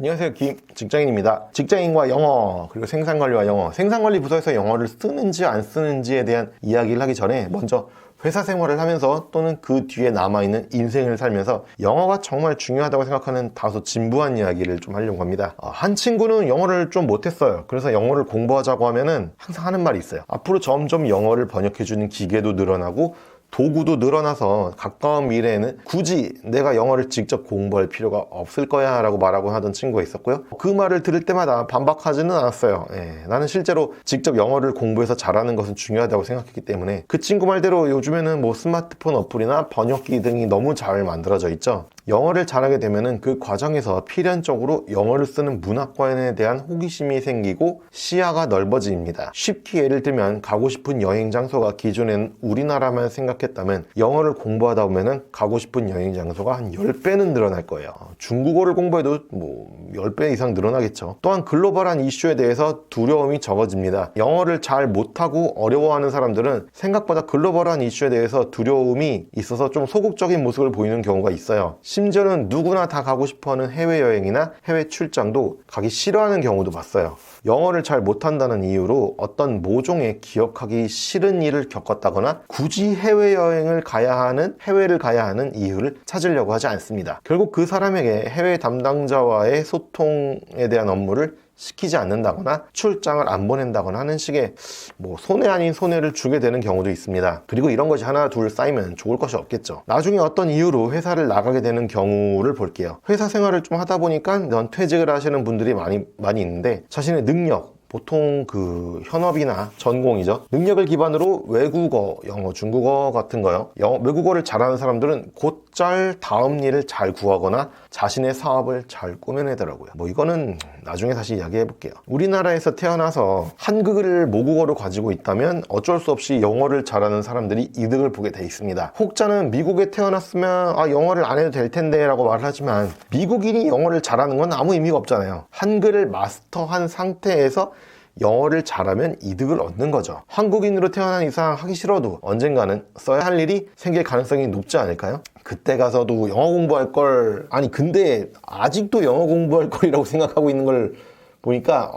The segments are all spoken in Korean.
안녕하세요. 직장인입니다. 직장인과 영어, 그리고 생산관리와 영어, 생산관리 부서에서 영어를 쓰는지 안 쓰는지에 대한 이야기를 하기 전에 먼저 회사 생활을 하면서 또는 그 뒤에 남아있는 인생을 살면서 영어가 정말 중요하다고 생각하는 다소 진부한 이야기를 좀 하려고 합니다. 한 친구는 영어를 좀 못했어요. 그래서 영어를 공부하자고 하면은 항상 하는 말이 있어요. 앞으로 점점 영어를 번역해주는 기계도 늘어나고 도구도 늘어나서 가까운 미래에는 굳이 내가 영어를 직접 공부할 필요가 없을 거야 라고 말하고 하던 친구가 있었고요. 그 말을 들을 때마다 반박하지는 않았어요. 나는 실제로 직접 영어를 공부해서 잘하는 것은 중요하다고 생각했기 때문에 그 친구 말대로 요즘에는 뭐 스마트폰 어플이나 번역기 등이 너무 잘 만들어져 있죠. 영어를 잘하게 되면은 그 과정에서 필연적으로 영어를 쓰는 문화권에 대한 호기심이 생기고 시야가 넓어집니다. 쉽게 예를 들면 가고 싶은 여행 장소가 기존에는 우리나라만 생각했다면 영어를 공부하다 보면은 가고 싶은 여행 장소가 한 10배는 늘어날 거예요. 중국어를 공부해도 뭐 10배 이상 늘어나겠죠. 또한 글로벌한 이슈에 대해서 두려움이 적어집니다. 영어를 잘 못하고 어려워하는 사람들은 생각보다 글로벌한 이슈에 대해서 두려움이 있어서 좀 소극적인 모습을 보이는 경우가 있어요. 심지어는 누구나 다 가고 싶어하는 해외여행이나 해외 출장도 가기 싫어하는 경우도 봤어요. 영어를 잘 못한다는 이유로 어떤 모종의 기억하기 싫은 일을 겪었다거나 굳이 해외를 가야 하는 이유를 찾으려고 하지 않습니다. 결국 그 사람에게 해외 담당자와의 소통에 대한 업무를 시키지 않는다거나 출장을 안 보낸다거나 하는 식의 뭐 손해 아닌 손해를 주게 되는 경우도 있습니다. 그리고 이런 것이 하나 둘 쌓이면 좋을 것이 없겠죠. 나중에 어떤 이유로 회사를 나가게 되는 경우를 볼게요. 회사 생활을 좀 하다 보니까 퇴직을 하시는 분들이 많이 있는데 자신의 능력, 보통 그 현업이나 전공이죠. 능력을 기반으로 외국어, 영어, 중국어 같은 거요. 외국어를 잘하는 사람들은 곧잘 다음 일을 잘 구하거나 자신의 사업을 잘 꾸며내더라고요. 뭐 이거는 나중에 다시 이야기해 볼게요. 우리나라에서 태어나서 한글을 모국어로 가지고 있다면 어쩔 수 없이 영어를 잘하는 사람들이 이득을 보게 돼 있습니다. 혹자는 미국에 태어났으면 영어를 안 해도 될 텐데 라고 말을 하지만 미국인이 영어를 잘하는 건 아무 의미가 없잖아요. 한글을 마스터한 상태에서 영어를 잘하면 이득을 얻는 거죠. 한국인으로 태어난 이상 하기 싫어도 언젠가는 써야 할 일이 생길 가능성이 높지 않을까요? 그때 가서도 영어 공부할 걸, 아니 근데 아직도 영어 공부할 거리라고 생각하고 있는 걸 보니까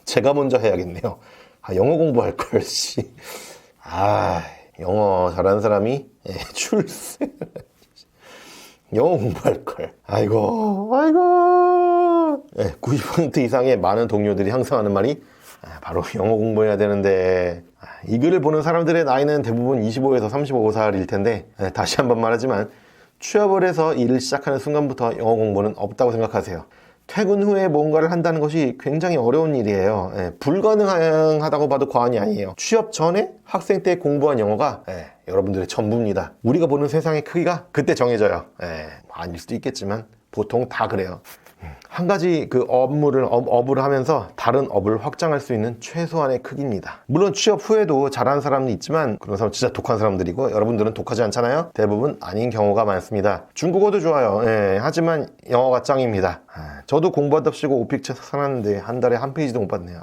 제가 먼저 해야겠네요. 영어 공부할 걸 영어 잘하는 사람이 출세 영어 공부할 걸. 아이고 90% 이상의 많은 동료들이 항상 하는 말이 바로 영어 공부해야 되는데, 이 글을 보는 사람들의 나이는 대부분 25에서 35살일 텐데, 다시 한번 말하지만 취업을 해서 일을 시작하는 순간부터 영어 공부는 없다고 생각하세요. 퇴근 후에 뭔가를 한다는 것이 굉장히 어려운 일이에요. 불가능하다고 봐도 과언이 아니에요. 취업 전에 학생 때 공부한 영어가 여러분들의 전부입니다. 우리가 보는 세상의 크기가 그때 정해져요. 아닐 수도 있겠지만 보통 다 그래요. 한 가지 그 업을 하면서 다른 업을 확장할 수 있는 최소한의 크기입니다. 물론 취업 후에도 잘하는 사람은 있지만 그런 사람 진짜 독한 사람들이고, 여러분들은 독하지 않잖아요. 대부분 아닌 경우가 많습니다. 중국어도 좋아요. 하지만 영어가 짱입니다. 저도 공부하답시고 오픽 책 사놨는데 한 달에 한 페이지도 못 봤네요.